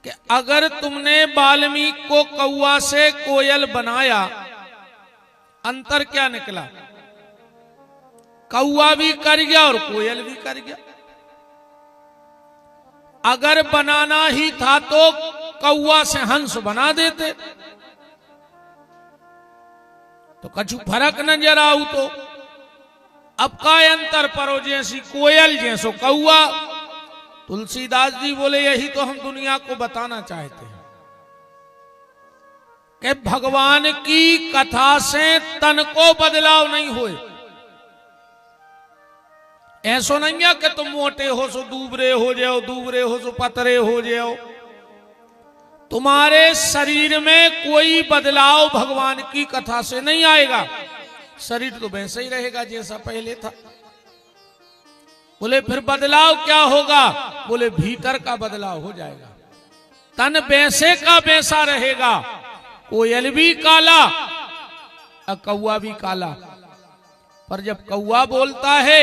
कि अगर तुमने वाल्मीकि को कौवा से कोयल बनाया, अंतर क्या निकला? कौवा भी कर गया और कोयल भी कर गया। अगर बनाना ही था तो कौवा से हंस बना देते, तो कछु फर्क नजर आऊ। तो अब का अंतर परो, जैसी कोयल जैसो कौवा। तुलसीदास जी बोले यही तो हम दुनिया को बताना चाहते हैं कि भगवान की कथा से तन को बदलाव नहीं हुए। ऐसो नहीं है कि तुम मोटे हो सो दूबरे हो जाओ, दूबरे हो सो पतरे हो जाओ। तुम्हारे शरीर में कोई बदलाव भगवान की कथा से नहीं आएगा। शरीर तो वैसे ही रहेगा जैसा पहले था। बोले फिर बदलाव क्या होगा? बोले भीतर का बदलाव हो जाएगा। तन वैसे का वैसा रहेगा। कोयल भी काला और कौवा भी काला, पर जब कौवा बोलता है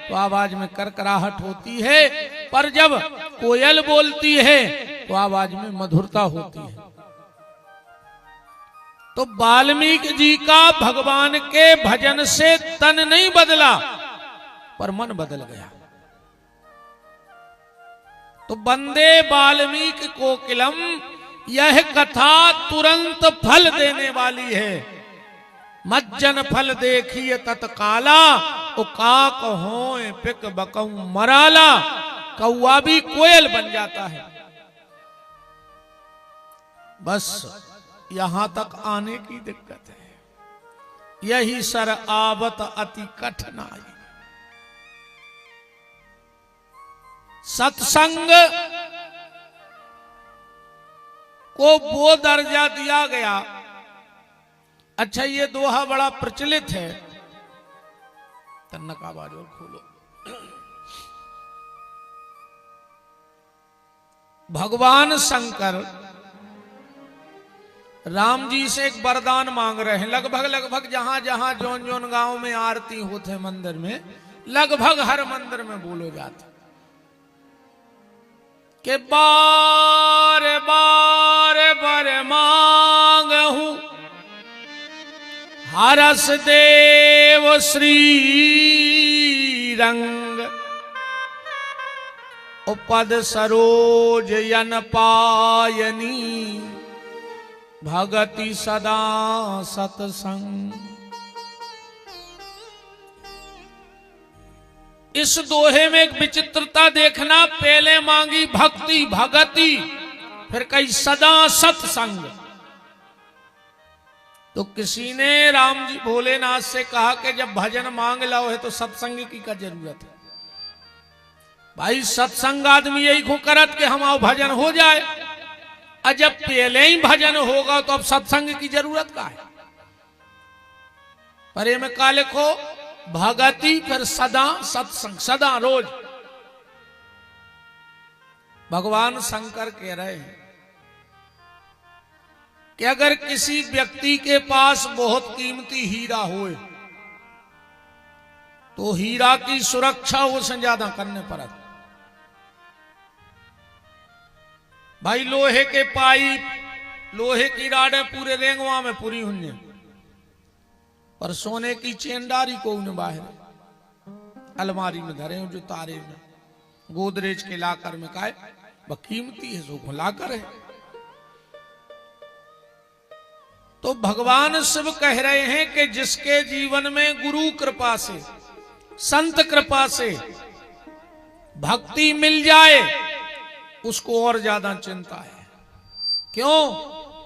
तो आवाज में करकराहट होती है, पर जब कोयल बोलती है तो आवाज में मधुरता होती है। तो वाल्मीकि जी का भगवान के भजन से तन नहीं बदला, पर मन बदल गया। तो वंदे वाल्मीकि कोकिलम, यह कथा तुरंत फल देने वाली है। मज्जन फल देखिए तत्काला, ओ काक होए पिक बकऊ मराला। कौवा भी कोयल बन जाता है। बस यहां तक आने की दिक्कत है। यही सर आवत अति कठिनाई। सत्संग को वो दर्जा दिया गया। अच्छा, ये दोहा बड़ा प्रचलित है। तन्नक आवाज और खोलो। भगवान शंकर राम जी से एक वरदान मांग रहे हैं। लगभग जहां जहां जौन जौन गांव में आरती होते मंदिर में, लगभग हर मंदिर में बोलो जाता कि बार बार बर मांग हूं, हरस देव श्री रंग, उपद सरोज यन पायनी, भगति सदा सतसंग। इस दोहे में एक विचित्रता देखना। पहले मांगी भक्ति भगति, फिर कही सदा सत्संग। तो किसी ने राम जी भोलेनाथ से कहा कि जब भजन मांग लो है तो सत्संग की क्या जरूरत है? भाई सत्संग आदमी यही को करत कि हम आओ भजन हो जाए। और जब पहले ही भजन होगा तो अब सत्संग की जरूरत का है? पर ये में का लिखो, भगति फिर सदा सत्संग, सदा रोज। भगवान शंकर कह रहे हैं कि अगर किसी व्यक्ति के पास बहुत कीमती हीरा होए तो हीरा की सुरक्षा उसे ज्यादा करने पड़त। भाई लोहे के पाइप, लोहे की राडें पूरे रेंगवा में पूरी हुई, पर सोने की चेनदारी को उन्हें बाहर अलमारी में धरे जो तारे में गोदरेज के लाकर में काए वह कीमती है, सो लाकर है। तो भगवान शिव कह रहे हैं कि जिसके जीवन में गुरु कृपा से, संत कृपा से भक्ति मिल जाए उसको और ज्यादा चिंता है। क्यों?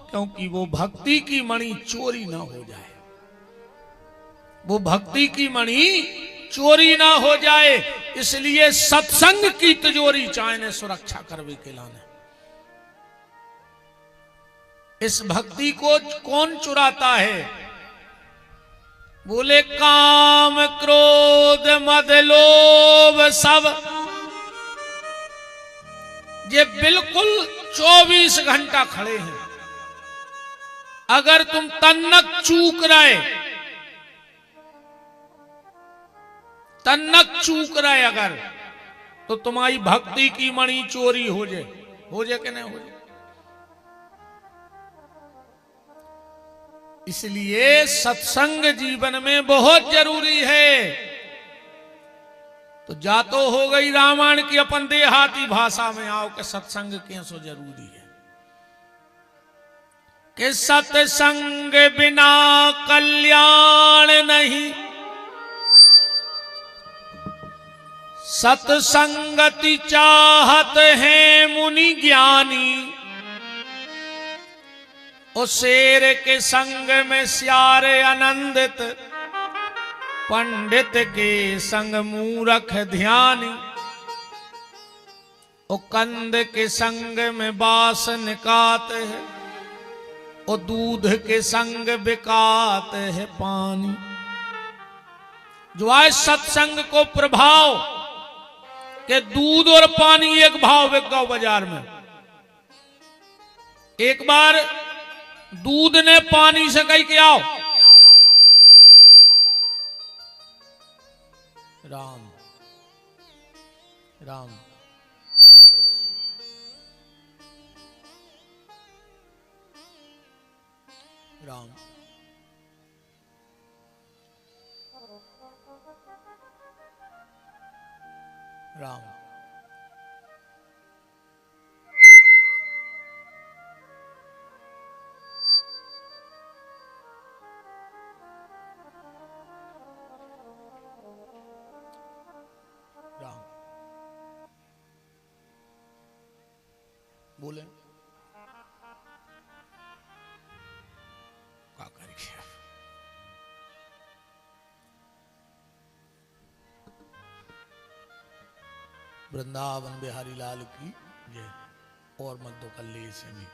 क्योंकि वो भक्ति की मणि चोरी ना हो जाए। वो भक्ति की मणि चोरी ना हो जाए, इसलिए सत्संग की तिजोरी चाहे सुरक्षा करवे के लाने। इस भक्ति को कौन चुराता है? बोले काम क्रोध मद लोभ सब, ये बिल्कुल 24 घंटा खड़े हैं। अगर तुम तन्नक चूक रहे, तन्नक चूक रहे अगर, तो तुम्हारी भक्ति की मणि चोरी हो जाए कि नहीं हो जाए? इसलिए सत्संग जीवन में बहुत जरूरी है। तो जा तो हो गई रामायण की अपन देहाती भाषा में, आओ कि सत्संग कैसो जरूरी है। कि सत्संग बिना कल्याण नहीं, सत्संगति चाहत है मुनि ज्ञानी। ओ शेर के संग में सियारे आनंदित, पंडित के संग मूरख ध्यानी। ओ कंद के संग में बास निकात है, ओ दूध के संग बिकात है पानी। जो आए सत्संग को प्रभाव के दूध और पानी एक भाव बिक गया बाजार में। एक बार दूध ने पानी से कही कि आओ। राम राम राम राम राम बोले क्या करेंगे। वृंदावन बिहारी लाल की जय। और मत दो कल्ले से भी।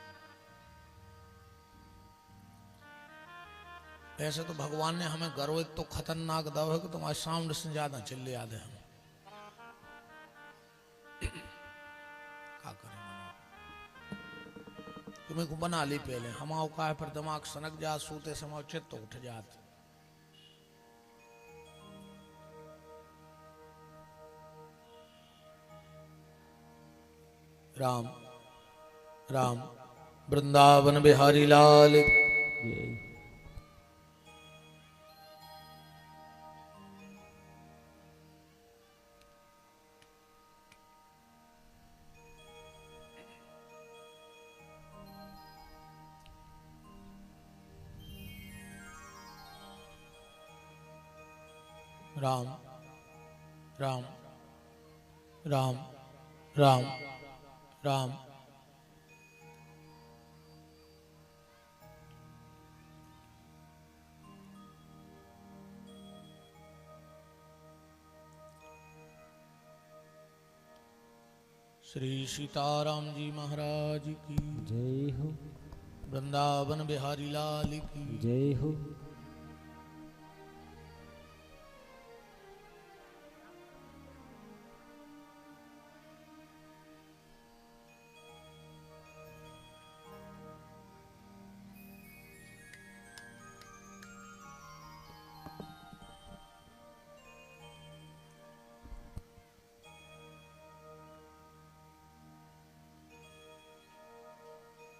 ऐसे तो भगवान ने हमें गर्व एक तो खतरनाक दवा है कि तुम्हारे साउंड से ज्यादा चिल्ले याद है। हम क्या करें, तुम्हें को बना ली पहले। हम आओ का पर दिमाग सनक जा, सूते समय चित्त उठ जात। राम राम वृंदावन बिहारी लाल। राम राम राम राम राम श्री सीताराम जी महाराज की जय हो। वृंदावन बिहारी लाल की जय हो।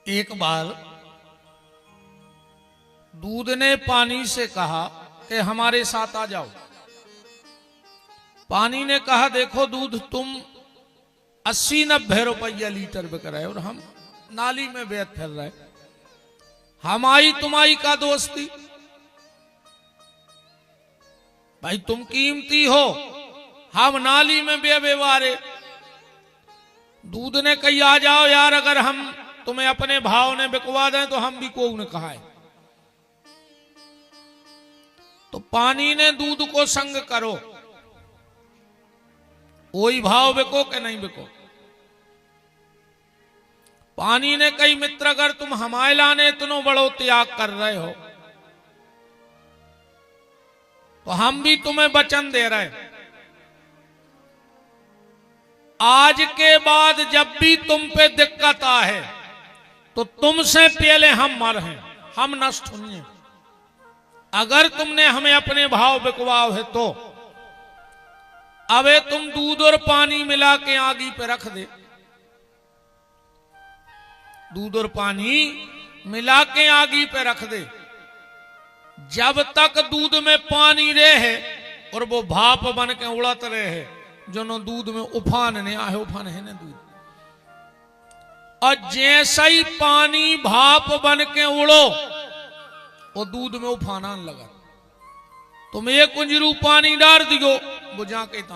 एक बार दूध ने पानी से कहा कि हमारे साथ आ जाओ। पानी ने कहा देखो दूध तुम 80-90 रुपया लीटर बिक रहे और हम नाली में बेच फिर रहे। हमारी तुम्हारी का दोस्ती, भाई तुम कीमती हो, हम नाली में बेवारे। दूध ने कही आ जाओ यार, अगर हम तुम्हें अपने भाव ने बिकवा दें तो हम भी को ने कहा है। तो पानी ने दूध को संग करो, वही भाव बिको कि नहीं बिको। पानी ने कही मित्र अगर तुम हमारे लाने इतनो बड़ो त्याग कर रहे हो तो हम भी तुम्हें वचन दे रहे हैं, आज के बाद जब भी तुम पे दिक्कत आए तो तुमसे पहले हम मर हैं, हम नष्ट होंगे। अगर तुमने हमें अपने भाव बिकवाओ है तो अबे तुम दूध और पानी मिला के आगी पे रख दे। दूध और पानी मिला के आगी पे रख दे। जब तक दूध में पानी रहे और वो भाप बन के उड़त रहे, जो न दूध में उफान ने आहे, उफान है ना दूध। और जैसा ही पानी भाप बन के उड़ो वो दूध में उफान आने लगा। तुम एक कुंजरू पानी डाल दियो, वो जाके ता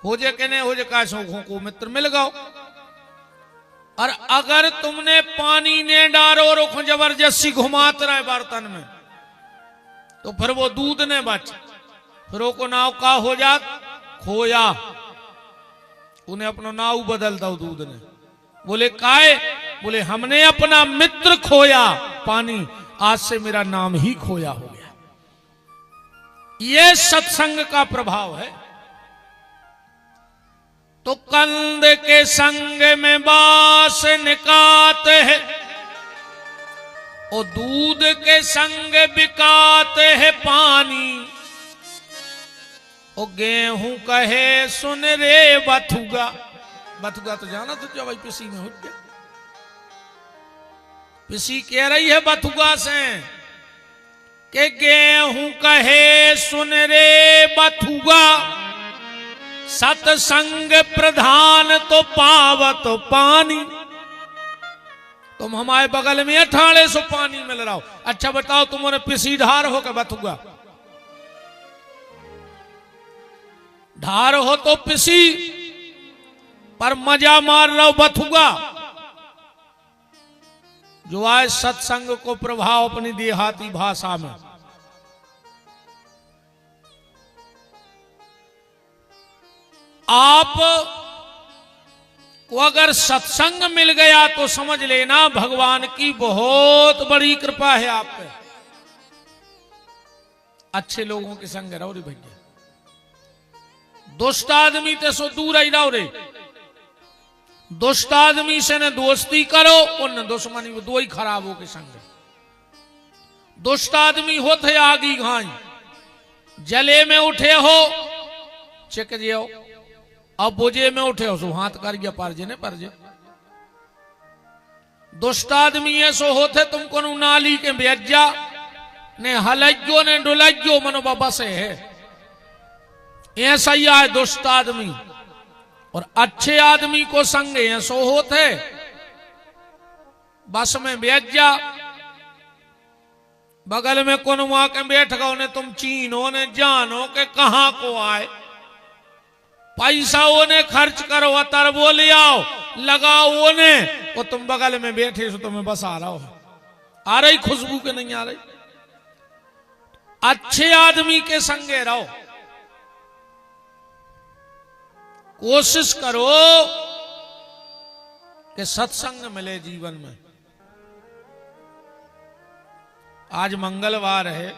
हो जे के नहीं हो जे का शौखों को मित्र मिल गओ। और अगर तुमने पानी ने डालो और जबरदस्ती घुमात रहे बर्तन में, तो फिर वो दूध ने बच, फिर वो नाव का हो जात खोया। उन्हें अपना नाव बदल दो दूध ने। बोले काहे? बोले हमने अपना मित्र खोया पानी, आज से मेरा नाम ही खोया हो गया। ये सत्संग का प्रभाव है। तो कंद के संग में बास निकाते हैं और दूध के संग बिकाते हैं पानी। और गेहूं कहे सुन रे बथुगा, बथुगा तो जाना तो भाई पिसी में हो गया। पिसी कह रही है बथुगा से कि गेहूं कहे सुन रे बथुगा, सत्संग प्रधान तो पावत पानी। तुम हमारे बगल में 1800 पानी मिल रहा हो, अच्छा बताओ तुम्हारे पिसी ढार हो के बथुगा? ढार हो तो पिसी, पर मजा मार रहा हो बथुगा। जो आज सत्संग को प्रभाव अपनी देहाती भाषा में, आप को अगर सत्संग मिल गया तो समझ लेना भगवान की बहुत बड़ी कृपा है आप पे। अच्छे लोगों के संग रहो रे भैया, दुष्ट आदमी ते सो दूर ही रहो रे। दुष्ट आदमी से न दोस्ती करो और न दुश्मनी, वो दो ही खराब हो के संग। दुष्ट आदमी होते आगी घाई, जले में उठे हो चिक जियो, अब बोझे में उठे हो सो हाथ कर गया परजे ने परजे। दुष्ट आदमी ऐसो होते तुमको नाली के बेजा ने हलज्जो ने डुलज्जो मनो बाबा से है, ऐसा ही है दुष्ट आदमी। और अच्छे आदमी को संग ऐसो होते बस में बेजा, बगल में कौन वहां के बैठ गओ ने तुम चीनो ने जानो के कहां को आए, पैसा ओने खर्च करो अतर वो ले आओ लगाओ ओने, वो तुम बगल में बैठे सो तुम्हें बस आ रहा हो, आ रही खुशबू के नहीं आ रही। अच्छे आदमी के संगे रहो, कोशिश करो कि सत्संग मिले जीवन में। आज मंगलवार है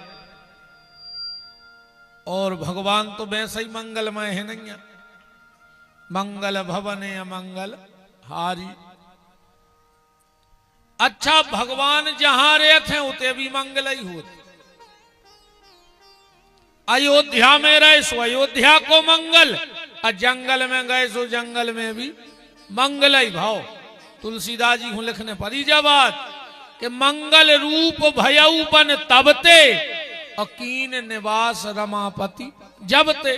और भगवान तो वैसे ही मंगलमय है नहीं है। मंगल भवने अमंगल हारी। अच्छा भगवान जहां रहते हैं उते भी मंगल ही होते। अयोध्या में रहे सो अयोध्या को मंगल, और जंगल में गए सो जंगल में भी मंगल ही भाव। तुलसीदास जी हूं लिखने पड़ी जब बात कि मंगल रूप भयऊ बन तबते, अकीन निवास रमापति जबते।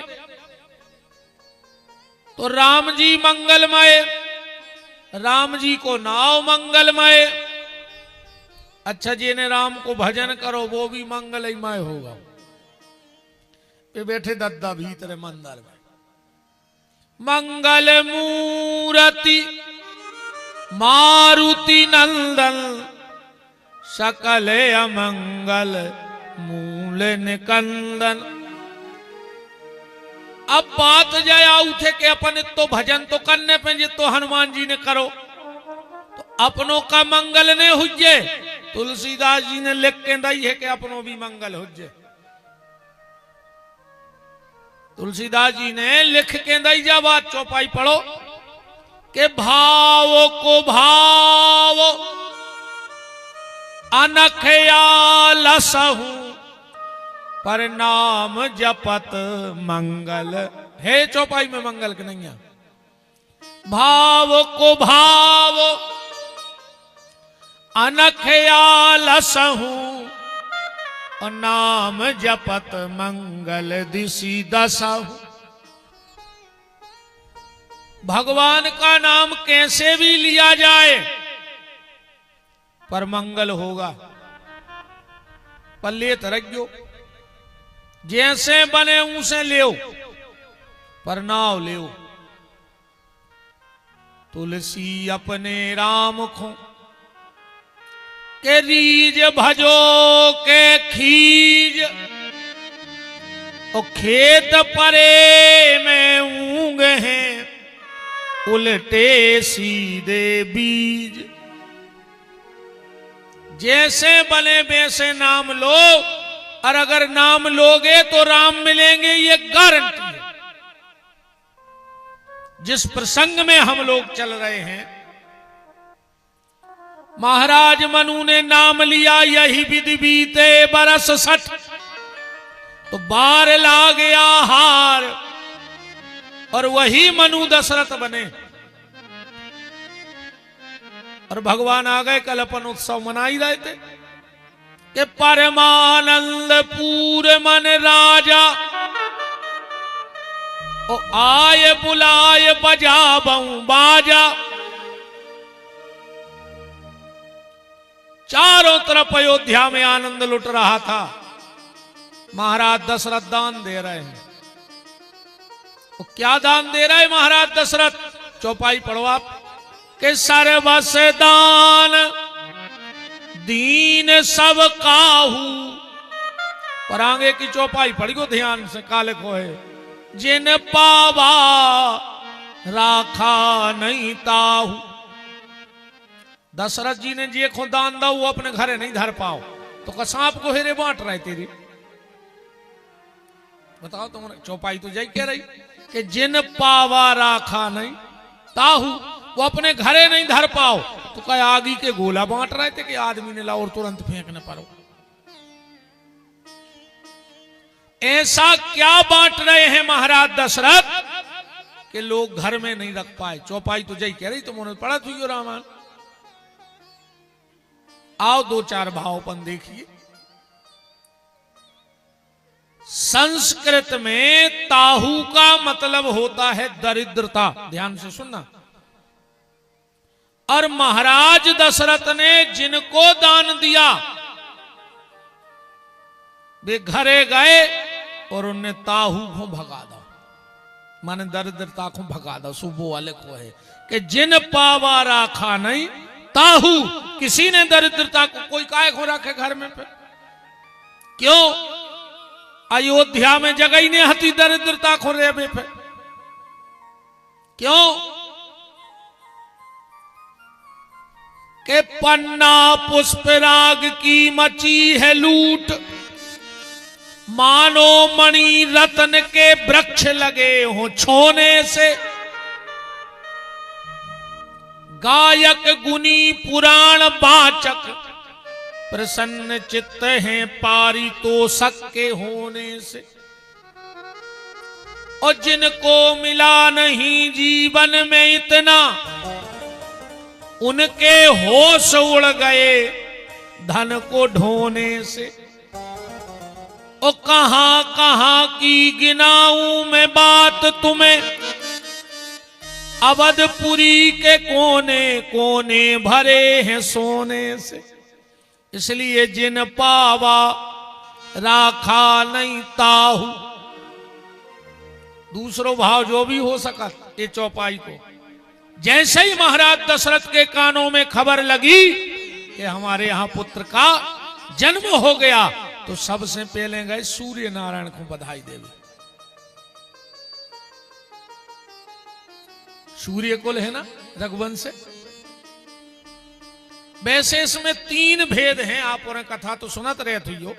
तो राम जी मंगलमय, राम जी को नाव मंगलमय। अच्छा जिन्हें राम को भजन करो वो भी मंगलमय होगा। ये बैठे दद्दा भीतर मंदिर में, मंगल मूर्ति मारुति नंदन, सकल अमंगल मूल निकंदन। अब बात जाया उठे के अपन तो भजन तो करने पे जे तो हनुमान जी ने करो तो अपनों का मंगल ने हुजे। तुलसीदास जी ने लिख के दई है कि अपनों भी मंगल हुजे। तुलसीदास जी ने लिख के दई जा बात, चौपाई पढ़ो के भाव को भाव अनखया लसहू, पर नाम जपत मंगल है। चौपाई में मंगल के नहीं है। भाव को भाव अनखया लसहू, और नाम जपत मंगल दिशि दसाहु। भगवान का नाम कैसे भी लिया जाए पर मंगल होगा। पल्ले तरक्यो जैसे बने उसे ले पर नाव ले। तुलसी अपने राम खो के रीज भजो के खीज। और खेत परे में ऊंग हैं उल्टे सीधे बीज। जैसे बने वैसे नाम लो, और अगर नाम लोगे तो राम मिलेंगे, ये गारंटी है। जिस प्रसंग में हम लोग चल रहे हैं, महाराज मनु ने नाम लिया, यही विधि बीते बरस 60। तो बार ला गया हार, और वही मनु दशरथ बने। और भगवान आ गए। कल अपन उत्सव मना ही रहे थे कि परमानंद पूर मन राजा। ओ आय बुलाय बजाबऊं बाजा। चारों तरफ अयोध्या में आनंद लुट रहा था। महाराज दशरथ दान दे रहे हैं। वो क्या दान दे रहे हैं महाराज दशरथ? चौपाई पढ़ो आप के सर्वस दान दीन सब काहू। पर आगे की चौपाई पढ़ी को ध्यान से, काले को है जिन पावा राखा नहीं ताहू। दशरथ जी ने जे को दान दो वो अपने घरे नहीं धर पाओ, तो कसाप को हेरे बांट रहे तेरी। बताओ तुम्हारे चौपाई तो जाई कह रही कि जिन पावा राखा नहीं ताहू, वो अपने घरे नहीं धर पाओ तो क्या आगी के गोला बांट रहे थे कि आदमी ने लाओ और तुरंत फेंकने पड़ो। ऐसा क्या बांट रहे हैं महाराज दशरथ कि लोग घर में नहीं रख पाए। चौपाई तो जय कह रही, तुम उन्होंने पढ़ा थी रामायण। आओ दो चार भावपन देखिए। संस्कृत में ताहू का मतलब होता है दरिद्रता। ध्यान से सुनना। और महाराज दशरथ ने जिनको दान दिया वे घरे गए और उनने ताहू को भगा दो, माने दरिद्रता को भगा दो। सुबह वाले को है कि जिन पावा राखा नहीं ताहू। किसी ने दरिद्रता को कोई काय को रखे घर में पे? क्यों? अयोध्या में जगह ही नहीं हती दरिद्रता को रे पे। क्यों? के पन्ना पुष्पराग की मची है लूट। मानो मणि रत्न के वृक्ष लगे हो छोने से। गायक गुनी पुराण वाचक प्रसन्न चित्त हैं पारितोषक के होने से। और जिनको मिला नहीं जीवन में इतना, उनके होश उड़ गए धन को ढोने से। और कहां कहां की गिनाऊं मैं बात तुम्हें, अवधपुरी के कोने कोने भरे हैं सोने से। इसलिए जिन पावा राखा नहीं ताहू। दूसरो भाव जो भी हो सका ये चौपाई को। जैसे ही महाराज दशरथ के कानों में खबर लगी कि हमारे यहां पुत्र का जन्म हो गया, तो सबसे पहले गए सूर्य नारायण को बधाई देवे। सूर्य कुल है ना रघुवंश से। वैसे इसमें 3 भेद हैं। आप और कथा तो सुनत रहे थे यो।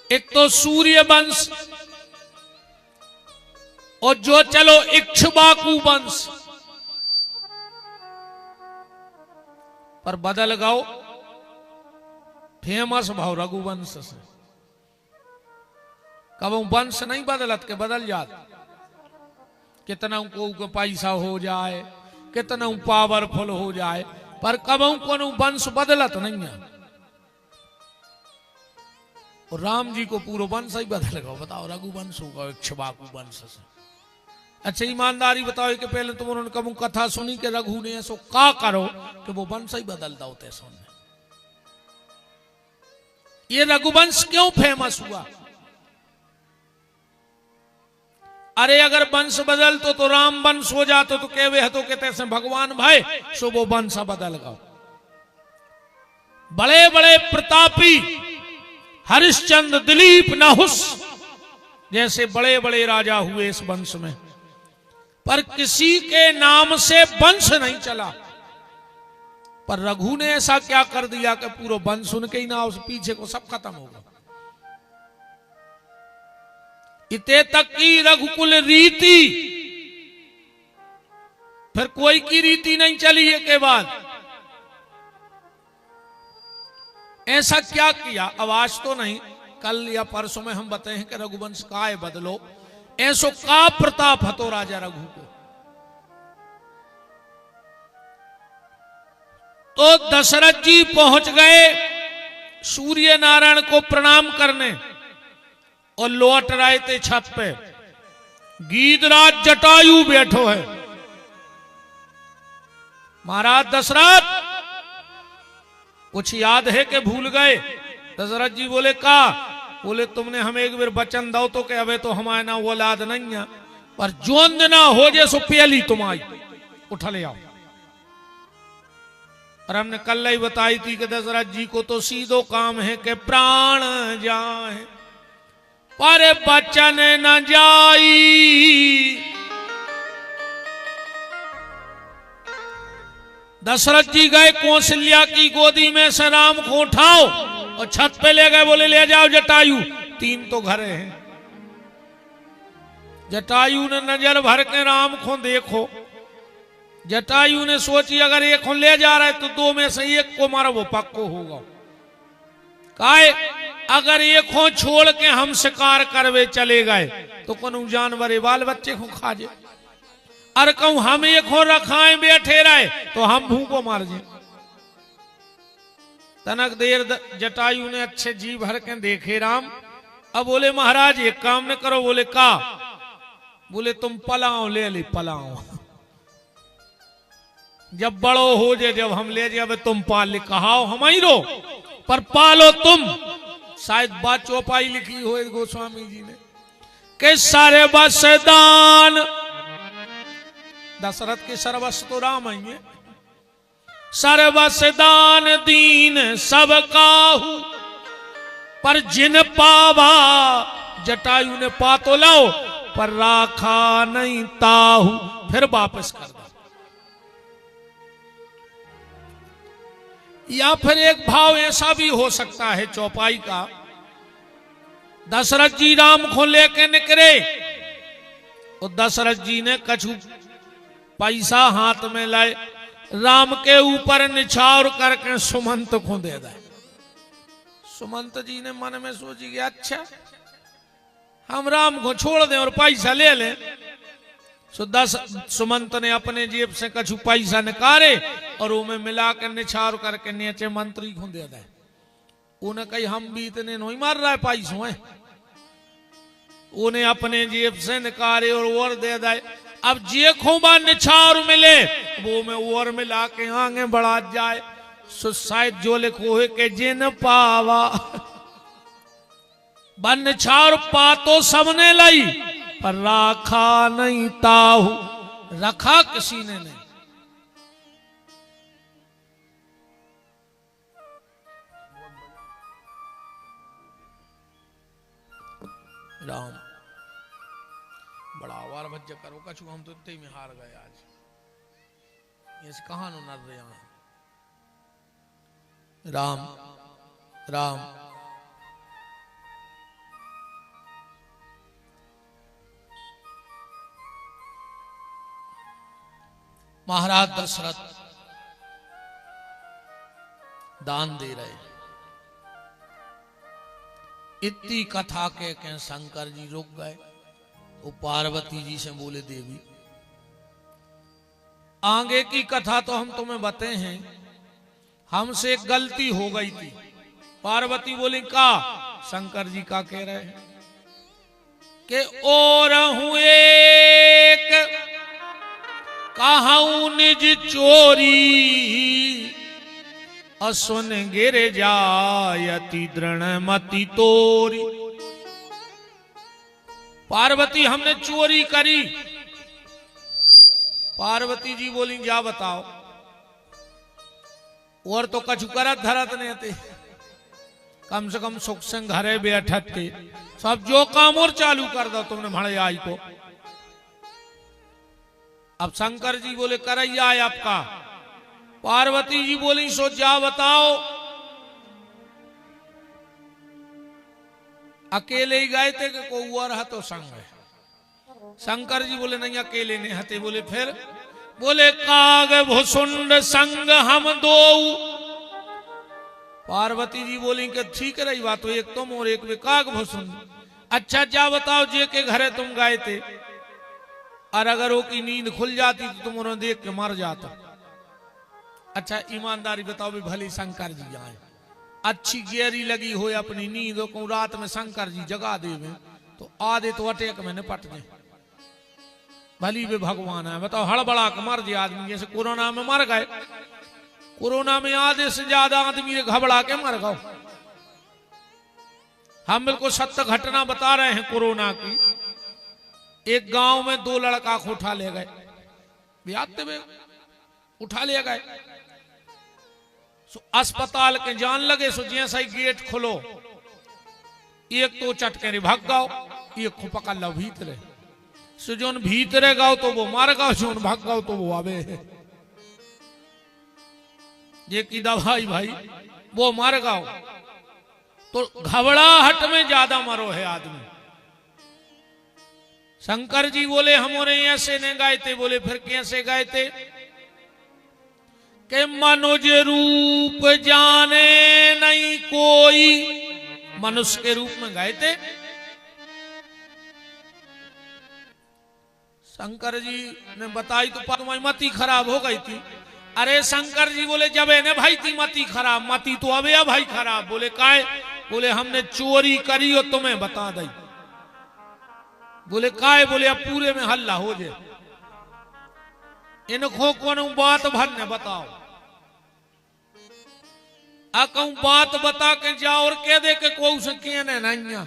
एक तो सूर्य वंश, और जो चलो इक्ष्वाकु वंश। पर बदल गओ फेमस भाव रघुवंश से। कब वंश नहीं बदलत के बदल जात। कितना को पैसा हो जाए, कितना पावरफुल हो जाए, पर कब को वंश बदलत नहीं है। और राम जी को पूरा वंश ही बदल गया। बताओ, रघुवंश होगा इक्ष्वाकु वंश से। अच्छा ईमानदारी बताओ कि पहले तुम उन्होंने कबू कथा सुनी कि रघु ने ऐसो का करो कि वो वंश ही बदल दो तैसो। ये रघुवंश क्यों फेमस हुआ? अरे अगर वंश बदल तो राम वंश हो जातो तो कहवे हतो के तैसे भगवान भाई सो वो वंश बदल गो। बड़े बड़े प्रतापी हरिश्चंद्र, दिलीप, नहुस जैसे बड़े बड़े राजा हुए इस वंश में, पर किसी के नाम से वंश नहीं चला। पर रघु ने ऐसा क्या कर दिया कि पूरा वंश उनके ही नाम से पीछे को सब खत्म हो गया। इतने तक की रघुकुल रीति फिर कोई की रीति नहीं चली है के बाद। ऐसा क्या किया? आवाज तो नहीं, कल या परसों में हम बताए हैं कि रघुवंश काय बदलो, ऐसो का प्रताप हतो राजा रघु को। तो दशरथ जी पहुंच गए सूर्य नारायण को प्रणाम करने और लौट रहे थे छत पे। गीधराज जटायु बैठो है। महाराज दशरथ कुछ याद है कि भूल गए? दशरथ जी बोले का? बोले तुमने हमें एक बार वचन दो तो कि अबे तो हमारे ना औलाद नहीं है, पर जोंद ना हो जैसो पहली तुम आई उठा ले आओ। और हमने कल ही बताई थी कि दशरथ जी को तो सीधो काम है कि प्राण जाए पर बचन न जाई। दशरथ जी गए कौशल्या की गोदी में से राम को उठाओ और छत पे ले गए। बोले ले जाओ जटायु, 3 तो घरे हैं। जटायु ने नजर भर के राम को देखो। जटायु ने सोची अगर एक को ले जा रहा है तो 2 में से एक को मारो वो पक्को होगा। काहे अगर एक को छोड़ के हम शिकार करवे चले गए तो कौन जानवर बाल बच्चे को खा जाए। अरे कहूं हम एक को रखाए बैठे रहे तो हम भूखो मार जाए। तनक देर जटायु ने अच्छे जी भर के देखे राम। अब बोले महाराज एक काम न करो। बोले का? बोले तुम पलाओ ले ली पलाओ, जब बड़ो हो जाए जब हम ले जाए तुम पाल ले। कहाओ हम ही रो पर पालो तुम। शायद बात चौपाई लिखी हो गोस्वामी जी ने कि सारे बसदान। दशरथ के सर्वस्व तो राम ही है। सर्वसदान दीन सब काहू पर जिन पावा। जटायु ने पा तो लाओ पर राखा नहीं ताहू, फिर वापस कर दो। या फिर एक भाव ऐसा भी हो सकता है चौपाई का। दशरथ जी राम को लेके निकले और दशरथ जी ने कछु पैसा हाथ में लाए, राम के ऊपर निछावर करके सुमंत को दे दे। सुमंत जी ने मन में सोची कि अच्छा हम राम को छोड़ दें और पैसा ले लें। सुमंत ने अपने जेब से कछु पैसा निकाले और उनमें मिला कर निछावर करके नीचे मंत्री को दे दे। उन्हें कही हम भी इतने नहीं मार रहा है पैसों है। उन्हें अपने जेब से निकाले और दे दे। अब जे खोबा निछावर मिले वो में और मिला के आगे बढ़ा जाए। सो शायद जो लिखो है कि जिन पावा। बन निछावर पा तो सबने लाई पर राखा नहीं ताहू, रखा किसी ने नहीं। राम बड़ा आवार भज्ज करो कछु हम तो इतने में हार गए आज। इस कहां नो नर रहे हैं। राम राम महाराज दशरथ दान दे रहे। इतनी कथा के शंकर जी रुक गए। वो पार्वती जी से बोले देवी आगे की कथा तो हम तुम्हें बताए हैं, हमसे गलती हो गई थी। पार्वती बोली का? शंकर जी का कह रहे हैं कि और हूं एक कहूं निज चोरी, असुन गिर जायति दृढ़ मति तोरी। पार्वती हमने चोरी करी। पार्वती जी बोली जा बताओ, और तो कछु करत धरत नहीं थे, कम से कम सुख से घरे बैठत थे, सब जो काम और चालू कर दो तुमने भड़े आई को। अब शंकर जी बोले करैया है आपका। पार्वती जी बोली सो जा बताओ। अकेले ही गए थे कि कोई हुआ रहा तो संग है। शंकर जी बोले नहीं अकेले नहीं हते। बोले फिर? बोले काग भुसुंड संग हम दो। पार्वती जी बोली कि ठीक रही बात, तो एक तुम और एक वे काग भुसुंड। अच्छा जा बताओ जे के घरे तुम गए थे, और अगर वो की नींद खुल जाती तो तुम उन्हें देख के मर जाता। अच्छा ईमानदारी बताओ भी भली शंकर जी जाए, अच्छी गेरी लगी हो अपनी नींद को रात में शंकर जी जगा देवे तो आधे तो अटैक में निपट गए। भली भी भगवान है बताओ, हड़बड़ा के मर जाए आदमी। जैसे कोरोना में मर गए, कोरोना में आधे से ज्यादा आदमी घबरा के मर गए। हम बिल्कुल सत्य घटना बता रहे हैं कोरोना की। एक गांव में 2 लड़का को उठा ले गए, ब्याते में उठा ले गए। अस्पताल के जान लगे सो जैसा ही गेट खोलो, एक तो चटके भाग गाओ, एक को पकड़ लो भीतरे। सो जोन भीतरे गाओ तो वो मार गाओ, जोन भाग गाओ तो वो आवे है। ये की दवाई भाई वो मार गाओ तो घबराहट में ज्यादा मरो है आदमी। शंकर जी बोले हमारे ऐसे नहीं गाए थे। बोले फिर कैसे गाए थे? के मनुज रूप जाने नहीं कोई, मनुष्य के रूप में गाए थे। शंकर जी ने बताई तो तुम्हारी मती खराब हो गई थी। अरे शंकर जी बोले जब है ना भाई थी मती खराब, मती तो अब भाई खराब। बोले काहे? बोले हमने चोरी करी और तुम्हें बता दी। बोले काहे? बोले अब पूरे में हल्ला हो जाए, इनको कौन बात भर ने बताओ। कहूं बात बता के जाओ और कह दे के कोई से कहने नहीं,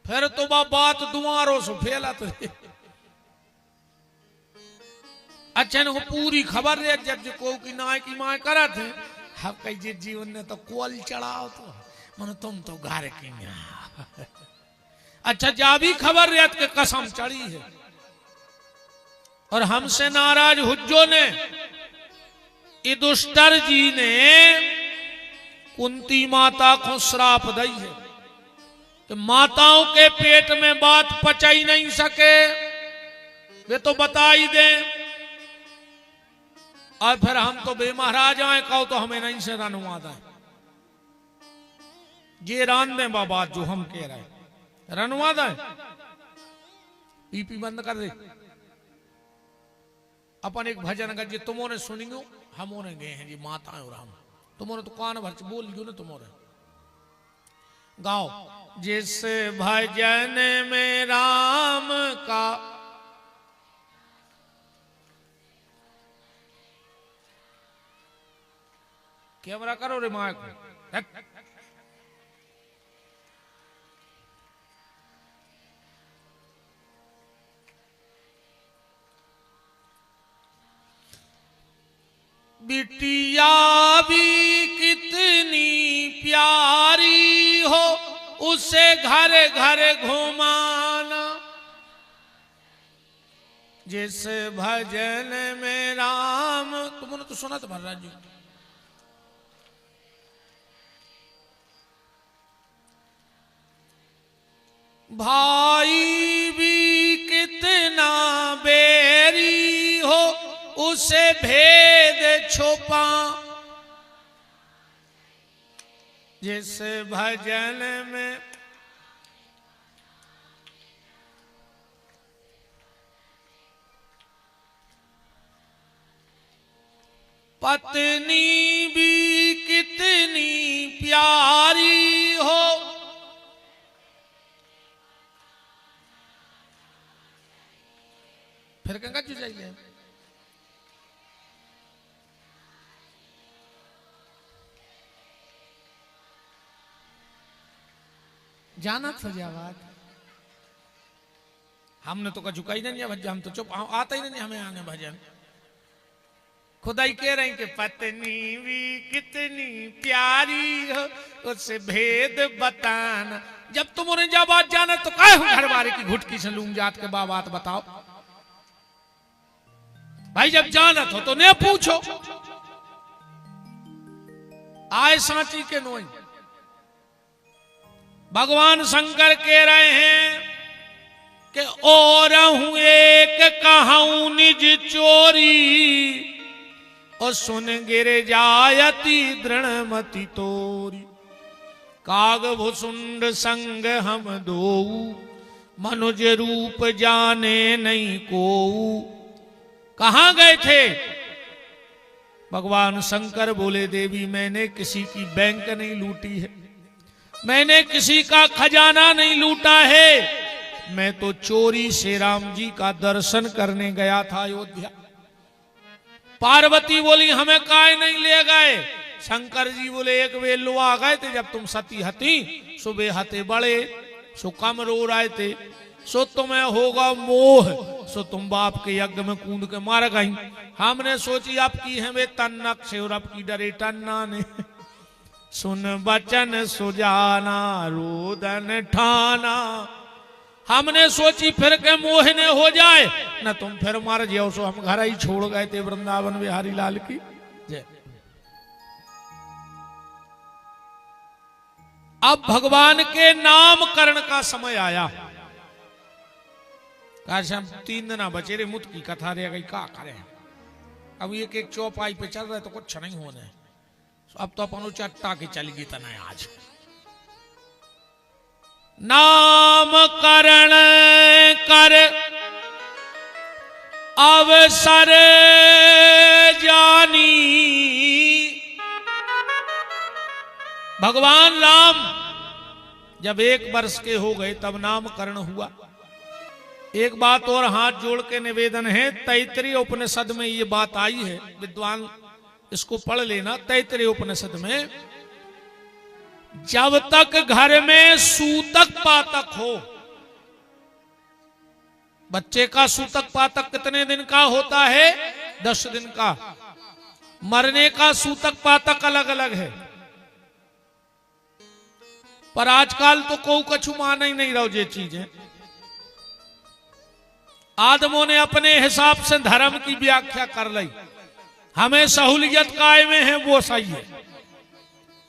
फिर तो बात दुआरों से फैला तो। अच्छा इनको पूरी खबर है जब को की नाय की माए करा थे। हम कही जीवन ने तो कोल चढ़ाओ तो मन तुम तो घर की। अच्छा जा भी खबर रेत के कसम चढ़ी है। और हमसे नाराज हुज्जो ने, युधिष्ठिर जी ने कुंती माता को श्राप दी है कि माताओं के पेट में बात पचा ही नहीं सके, वे तो बता ही दे। और फिर हम तो बे महाराज आए कहो तो हमें नहीं से रनवा दें। ये रान दें बात जो हम कह रहे हैं, रनवा दें। पीपी बंद कर दे। अपन एक भजन का जी तुमोने सुनियो, हमोने गए हैं जी माताएं और हम। तुमोने तो कान भर बोल लियो ना तुमोने गाओ। जिस भजन में राम का कैमरा करो रे माँ को। बिटिया भी कितनी प्यारी हो, उसे घर घर घुमाना। जिस भजन में राम, तुमने तो सुना तो महाराज जी। भाई भी कितना बैरी हो, उसे भेद छुपा। जिस भजन में पत्नी भी कितनी प्यारी हो, जाना था जावाद, हमने तो कछु कही नहीं भजन, हम तो चुप, आता ही नहीं हमें आने भजन। खुदाई कह रहे हैं कि पत्नी भी कितनी प्यारी हो उससे भेद बताना। जब तुम उन्हें जब बात जाना तो काहे हो घर वाले की घुटकी से लूंग जात के बात बताओ भाई, जब जाना हो तो ने पूछो। आए सांची के नोई भगवान शंकर कह रहे हैं कि और हूं एक कहूं निज चोरी और सुन गिर जायती दृढ़मति तोरी। काग भुसुंड संग हम दो मनुज रूप जाने नहीं को। कहां गए थे भगवान शंकर? बोले देवी मैंने किसी की बैंक नहीं लूटी है, मैंने किसी का खजाना नहीं लूटा है, मैं तो चोरी से राम जी का दर्शन करने गया था अयोध्या। पार्वती बोली हमें काय नहीं ले गए। शंकर जी बोले एक वेलो आ गए थे जब तुम सती हती, सुबह हते बड़े सो कम रो रहे थे, सो तुम्हें होगा मोह, सो तुम बाप के यज्ञ में कूद के मार गई। हमने सोची अब की है वे तन्नक से और अब की डरे टन्ना ने। सुन बचन सुजाना रोदन ठाना, हमने सोची फिर के मोहने हो जाए न तुम फिर मर जाओ, सो हम घर ही छोड़ गए थे वृंदावन बिहारी लाल की जय। अब भगवान के नामकरण का समय आया। काश हम 3 दिन बचे रे, मुत की कथा रह गई, क्या करें। अब एक एक चौपाई पे चल रहे तो कुछ नहीं होने, अब तो अपन चट्टा के चलेगी तना आज। नामकरण कर अवसर जानी। भगवान राम जब 1 वर्ष के हो गए तब नामकरण हुआ। एक बात और हाथ जोड़ के निवेदन है, तैत्तरीय उपनिषद में ये बात आई है, विद्वान इसको पढ़ लेना। तैत्तरीय उपनिषद में जब तक घर में सूतक पातक हो, बच्चे का सूतक पातक कितने दिन का होता है? 10 दिन का। मरने का सूतक पातक अलग अलग है, पर आजकल तो कोई कछु मान ही नहीं रहो ये चीजें। आदमों ने अपने हिसाब से धर्म की व्याख्या कर ली, हमें सहूलियत काय में है वो सही है।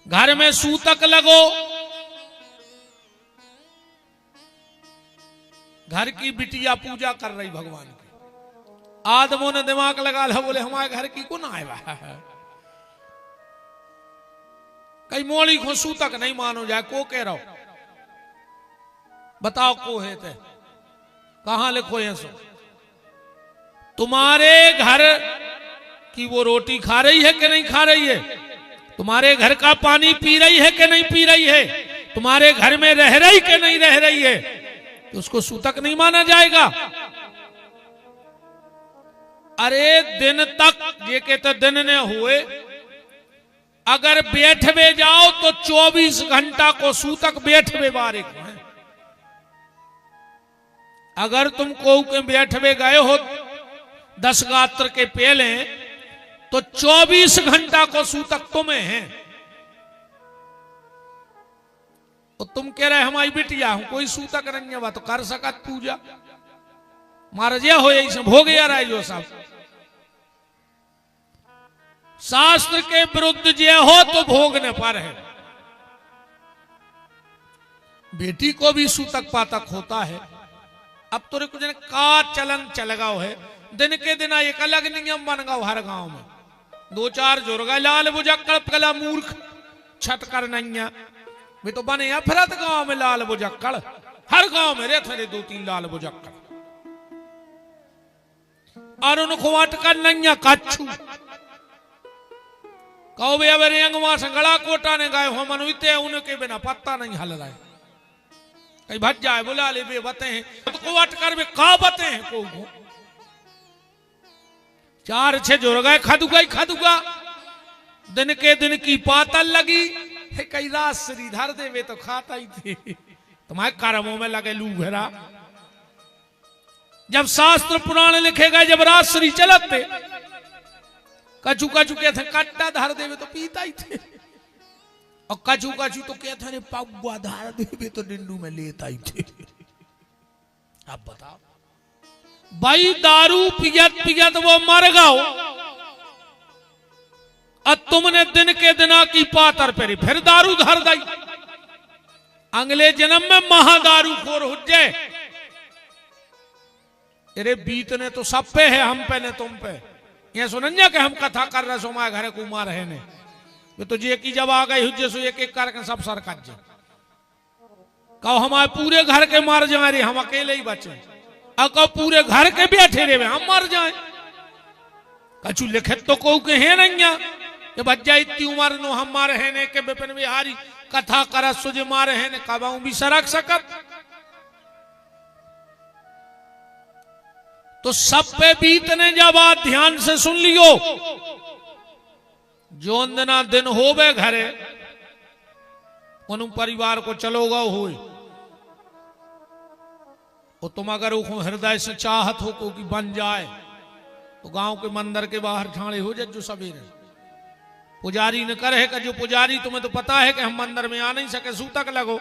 घर में सूतक लगो, घर की बिटिया पूजा कर रही भगवान की। आदमों ने दिमाग लगा ला, बोले हमारे घर की कौन आए कई मोड़ी को सूतक नहीं मानो जाए, को कह रहा हो बताओ को है ते कहां लिखो है सो। तुम्हारे घर की वो रोटी खा रही है कि नहीं खा रही है? तुम्हारे घर का पानी पी रही है कि नहीं पी रही है? तुम्हारे घर में रह रही कि नहीं रह रही है? तो उसको सूतक नहीं माना जाएगा। अरे दिन तक ये कहते दिन ने हुए, अगर बैठवे जाओ तो 24 घंटा को सूतक बैठवे बारे को है। अगर तुम को के बैठवे गए हो 10 गात्र के पहले तो 24 घंटा को सूतक तुम्हें है। तो तुम कह रहे हमारी बिटिया हूं, कोई सूतक नहीं है, तो कर सकत पूजा मार जा हो यही भोग यार है जो सब शास्त्र के विरुद्ध जे हो तो भोगने पर है। बेटी को भी सूतक पातक होता है। अब तो कुछ का चलन चल गया है, दिन के दिन एक अलग नियम बन गया हर गांव में। 2-4 जुर्गा लाल बुजक्कड़ कला मूर्ख छत कर नहीं वे तो बने फिरत गांव में लाल बुजक्कड़, हर गांव में रहते थे 2-3 लाल बुजक्कड़, और उनको अटकर नहीं कच्छू कहो भैया रेंगवा से गला कोटा ने गाय हो मनुते उनके बिना पत्ता नहीं हल रहा है। कहीं भज जाए बुला ले बे बते हैं तो को अटकर वे का बते हैं को 4-6 जुर्गा खदुगा दिन के दिन की पातल लगी है। कई रात श्रीधर देवे तो खाता ही थे, तुम्हारे कर्मों में लगे लू घेरा। जब शास्त्र पुराण लिखे गए, जब राजश्री चलते कछु कछु के थे कट्टा धार देवे तो पीता ही थे, और कछु कछु तो कहते थे पौवा धार देवे तो डिंडू में लेता ही थे। अब बताओ भाई, दारू पियत पियत वो मर गओ, और तुमने दिन के दिना की पातर पेरी फिर दारू धर दई। अगले जन्म में महादारू खोर हो जाए। अरे बीतने तो सब पे है, हम पे ने तुम पे। ये सुनंजा के हम कथा कर रहे सो माए घरे कुमार है ने, ये तो जे की जब आ गई हुज्जे सो एक एक करके सब सर कट जाए। कहो हमारे पूरे घर के मार जाए रे, हम अकेले ही बचे। और कहो पूरे घर के बैठे रे हम मर जाए। कछु लिखित तो को के है नहीं कि बच्चा इतनी उम्र नो हम मारे है ने के विपिन बिहारी कथा कर सुज मारे है ने कबाऊ भी सरक सकत। तो सब पे बीतने जब बात ध्यान से सुन लियो, जो अंदना दिन होवे घरे उन परिवार को चलोगा हो। और तुम अगर वो हृदय से चाहत हो कि बन जाए तो गांव के मंदिर के बाहर ठाणे हो जाए जो सवेरे पुजारी ने करे का। जो पुजारी तुम्हें तो पता है कि हम मंदिर में आ नहीं सके, सूतक लगो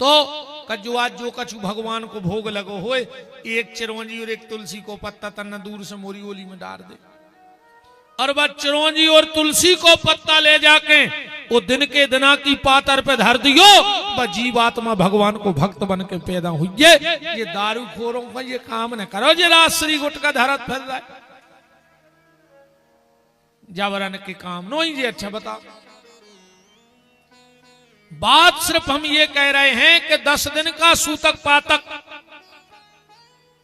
तो कजो आज जो कछु भगवान को भोग लगो होए, एक चिरौंजी और एक तुलसी को पत्ता तन्ना दूर से मोरी ओली में डाल दे, और वह चिरौंजी और तुलसी को पत्ता ले जाके वो दिन के दिना की पातर पे धर दियो, वह जीवात्मा भगवान को भक्त बन के पैदा हुई। ये दारू खोरों का ये काम न करो, जे राजश्री गुटका धरत फिर रहा है जावरन के काम नो ही। जी अच्छा बताओ, बात सिर्फ हम ये कह रहे हैं कि 10 दिन का सूतक पातक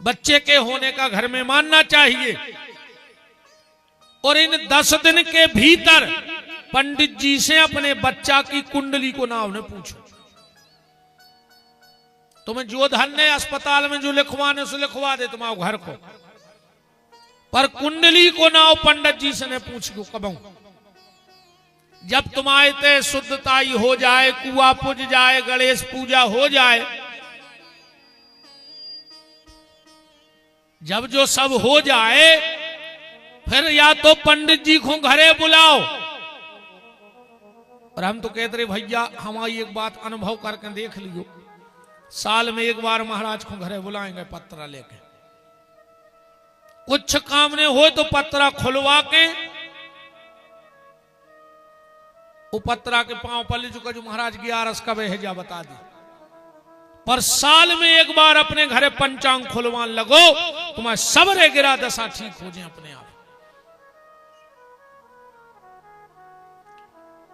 बच्चे के होने का घर में मानना चाहिए, और इन 10 दिन के भीतर पंडित जी से अपने बच्चा की कुंडली को नाम ने पूछो। तुम्हें जो धन ने अस्पताल में जो लिखवाने से लिखवा दे तुम्हारे घर को, पर कुंडली को नाव पंडित जी से ने पूछ को कबू। जब तुम्हारे ते शुद्धताई हो जाए, कुआ पूज जाए, गणेश पूजा हो जाए, जब जो सब हो जाए फिर या तो पंडित जी को घरे बुलाओ। और हम तो कहते रहे भैया हमारी एक बात अनुभव करके देख लियो, साल में एक बार महाराज को घरे बुलाएंगे पत्रा लेके। कुछ काम ने हो तो पत्रा खुलवा के वो पत्रा के पांव पर ले चुका जो महाराज 11 कब है जा बता दी। पर साल में एक बार अपने घरे पंचांग खुलवान लगो, तुम्हारे सबरे गिरा दशा ठीक हो जाए अपने आप।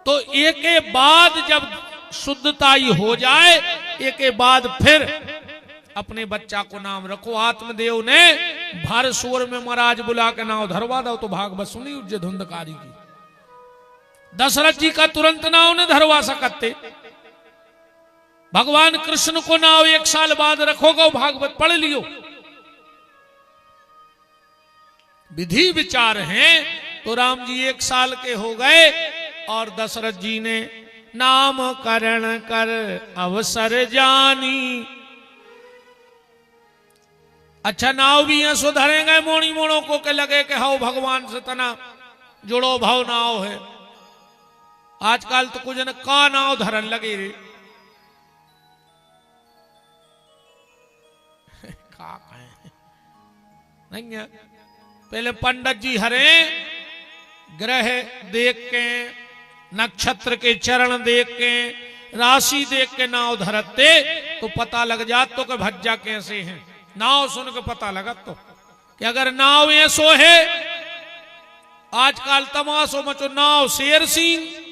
तो एक के बाद जब शुद्धताई हो जाए, एक के बाद फिर अपने बच्चा को नाम रखो। आत्मदेव ने भर शोर में महाराज बुला के नाम धरवा दो तो भागवत सुनी उज्जय धुंधकारी की। दशरथ जी का तुरंत नाव ने धरवा सकते, भगवान कृष्ण को नाव 1 साल बाद रखोगे, भागवत पढ़ लियो। विधि विचार हैं तो राम जी 1 साल के हो गए और दशरथ जी ने नामकरण कर अवसर जानी। अच्छा नाव भी यहां सुधरेंगे मोणी मोड़ों को के लगे कि हाउ भगवान से तना जुड़ो भाव नाव है। आजकल तो कुछ न का नाव धरन लगे रे का नहीं है। पहले पंडित जी हरे ग्रह देख के, नक्षत्र के चरण देख के, राशि देख के नाव धरते तो पता लग जात तो कि भज्जा कैसे हैं। नाव सुन के पता लगा तो कि अगर नाव ऐसो है, आजकल तमाशो मचो नाव शेर सिंह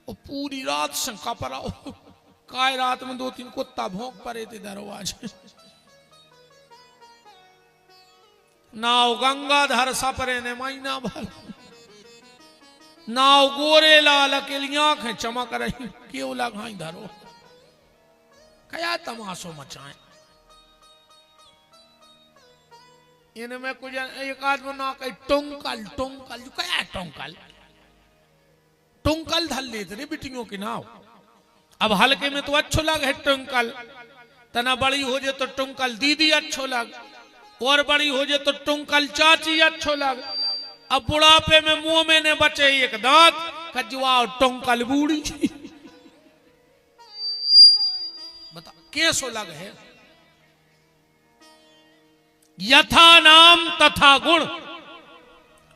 पूरी रात शंका पर आओ। काय रात में 2-3 कुत्ता भौंक पड़े थे दरवाजे। नाव गंगाधर सपरे ने महीना भर, नाव गोरे लाल अकेली आंखें चमक रही, क्यों लगाई धरो क्या तमाशो मचाए। इनमें कुछ एक आदमी ना कही टोंकल टोंकल क्या टोंकल टोंकल धर लेते रे बिटियों की नाव। अब हल्के में तो अच्छो लग है टुंकल, तना बड़ी हो जाए तो टुंकल दीदी अच्छो लग, और बड़ी हो जाए तो टुंकल चाची अच्छो लग। अब बुढ़ापे में मुंह में ने बचे एक दांत, कजवा टुंकल बूढ़ी। बता कैसो लग है। यथा नाम तथा गुण,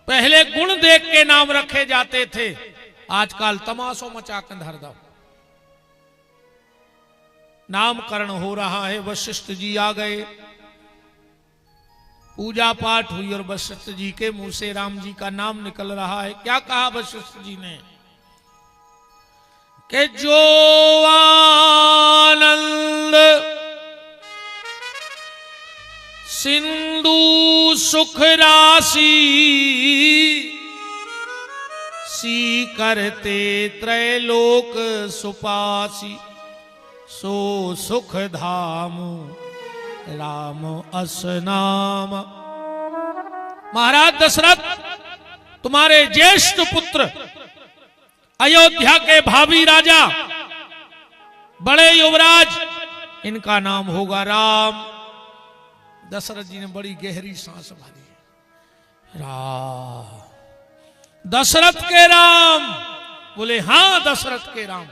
पहले गुण देख के नाम रखे जाते थे, आजकल तमाशो मचा के धर दो। नामकरण हो रहा है, वशिष्ठ जी आ गए, पूजा पाठ हुई और वशिष्ठ जी के मुंह से राम जी का नाम निकल रहा है। क्या कहा वशिष्ठ जी ने कि जो आनंद सिंधु सुख राशि, सी करते त्रैलोक सुपासी, सो सुख धाम राम अस नाम। महाराज दशरथ, तुम्हारे ज्येष्ठ पुत्र अयोध्या के भावी राजा, बड़े युवराज, इनका नाम होगा राम। दशरथ जी ने बड़ी गहरी सांस भरी। राम, दशरथ के राम? बोले हां, दशरथ के राम।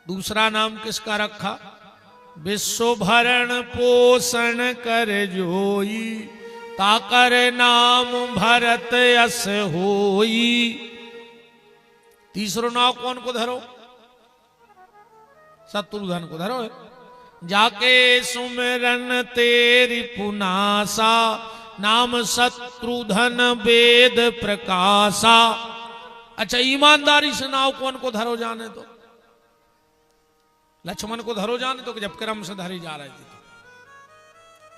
दूसरा नाम किसका रखा? विश्व भरण पोषण कर जोई, ताकर नाम भरत यस होई। तीसरो नाम कौन को धरो? शत्रुघ्न को धरो। जाके सुमिरन तेरी पुनासा, नाम शत्रुघ्न वेद प्रकाशा। अच्छा, ईमानदारी से नाम कौन को धरो जाने तो? लक्ष्मण को धरो जाने तो, जब क्रम से धरी जा रही थी तो।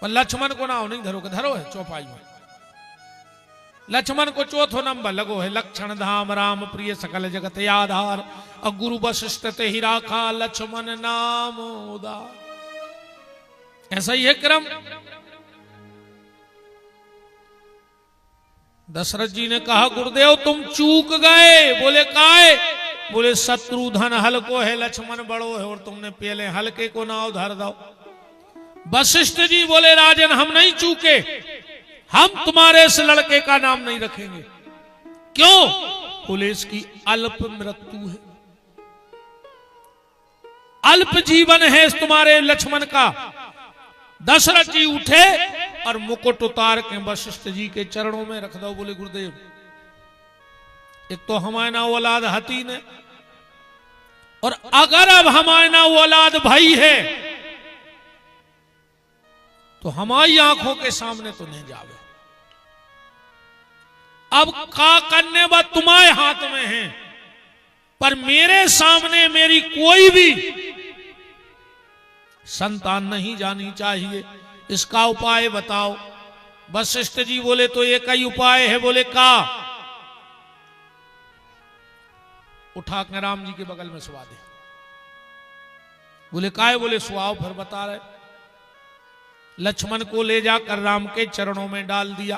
पर लक्ष्मण को नाम नहीं धरो के धरो है चौपाई में। लक्ष्मण को चौथो नंबर लगो है, लक्षण धाम राम प्रिय सकल जगत आधार, और गुरु वशिष्ठ ते ही राखा लक्ष्मण नाम उदार। ऐसा ही है क्रम। दशरथ जी ने कहा गुरुदेव तुम चूक गए। बोले काहे? बोले शत्रुघ्न हल्को है, लक्ष्मण बड़ो है, और तुमने पहले हल्के को नाव धर दो। वशिष्ठ जी बोले राजन हम नहीं चूके, हम तुम्हारे इस लड़के का नाम नहीं रखेंगे। क्यों? बोले इसकी अल्प मृत्यु है, अल्प जीवन है इस तुम्हारे लक्ष्मण का। दशरथ जी उठे और मुकुट उतार के वशिष्ठ जी के चरणों में रख दो। बोले गुरुदेव, एक तो हमारे ना औलाद हती ने, और अगर अब हमारे ना औलाद भाई है तो हमारी आंखों के सामने तो नहीं जावे। अब का करने बा तुम्हारे हाथ में है, पर मेरे सामने मेरी कोई भी संतान नहीं जानी चाहिए। इसका उपाय बताओ। वशिष्ठ जी बोले तो एक ही उपाय है। बोले का? उठा के राम जी के बगल में सुवा दे। बोले काय? बोले सुआओ। फिर बता रहे, लक्ष्मण को ले जाकर राम के चरणों में डाल दिया।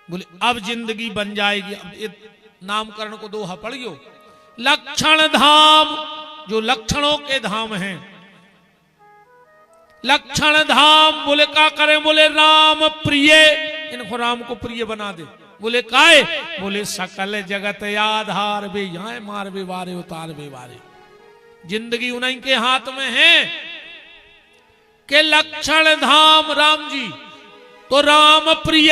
बोले अब जिंदगी बन जाएगी। अब नामकरण को दोहा पढ़ियो। लक्षण धाम, जो लक्षणों के धाम हैं, लक्षण धाम। बोले का करें? बोले राम प्रिय, इनको राम को प्रिय बना दे। बोले काहे? बोले सकल जगत आधार, वे यहाँ मार वे वारे उतार वे वारे। जिंदगी उन्हीं के हाथ में है कि लक्षण धाम राम जी, तो राम प्रिय,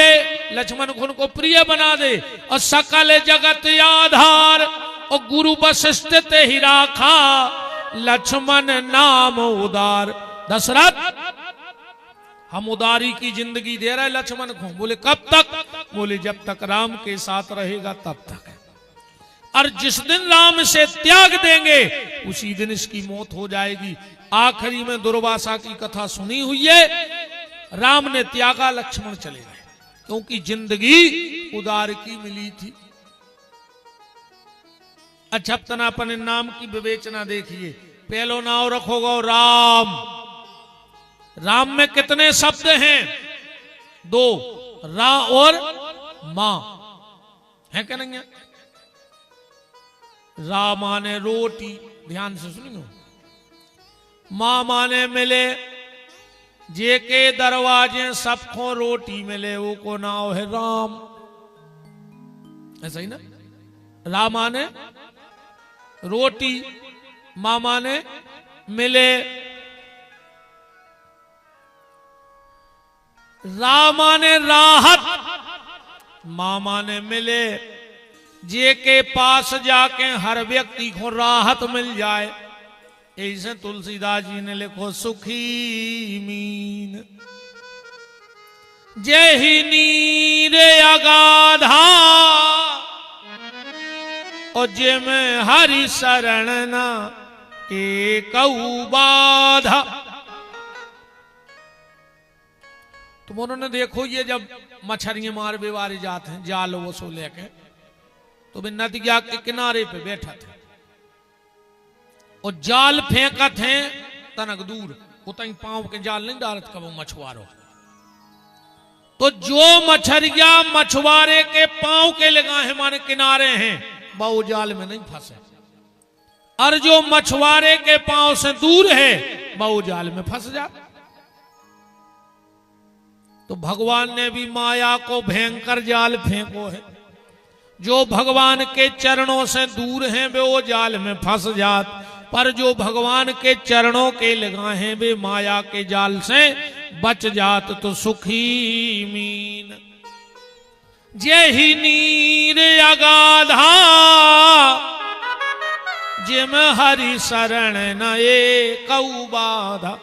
लक्ष्मण को उनको प्रिय बना दे। और सकल जगत आधार, और गुरु वशिष्ठ ते ही राखा लक्ष्मण नाम उदार। दशरथ हम उदारी की जिंदगी दे रहे लक्ष्मण को। बोले कब तक? बोले जब तक राम के साथ रहेगा तब तक। और जिस दिन राम से त्याग देंगे उसी दिन इसकी मौत हो जाएगी। आखिरी में दुर्वासा की कथा सुनी हुई है। राम ने त्यागा, लक्ष्मण चले गए, क्योंकि जिंदगी उदार की मिली थी। अच्छा, अपनापन नाम की विवेचना देखिए। पहलो नाम रखोगे राम। राम में कितने शब्द हैं? 2, रा और मां है क्या नहीं है? रा माने रोटी, ध्यान से सुनियो। मां माने मिले, जे के दरवाजे सबको रोटी मिले वो को नाम है राम। ऐसा ही ना, रा माने रोटी, मां माने मिले, रा माने राहत, मां माने मिले, जे के पास जाके हर व्यक्ति को राहत मिल जाए। ऐसे तुलसीदास जी ने लिखो सुखी मीन जय ही नीर अगाधा और जे में हरि शरण ना एक बाधा। तुम उन्होंने देखो ये जब मछलियां मार बेवारे जाते हैं जाल वो सो लेके, तो वे नदिया के किनारे पे बैठा थे और जाल फेंकत हैं तनक दूर, उतनी पांव के जाल नहीं डालत कब मछुआरो। तो जो मछलिया मछुआरे के पांव के लगाए माने किनारे हैं वो जाल में नहीं फंसे, और जो मछुआरे के पांव से दूर है वो जाल में फंस जाए। तो भगवान ने भी माया को भयंकर जाल फेंको है। जो भगवान के चरणों से दूर हैं वे वो जाल में फंस जात, पर जो भगवान के चरणों के लगाए हैं वे माया के जाल से बच जात। तो सुखी मीन जय ही नीर अगाधा जिम हरि शरण न एक बाधा।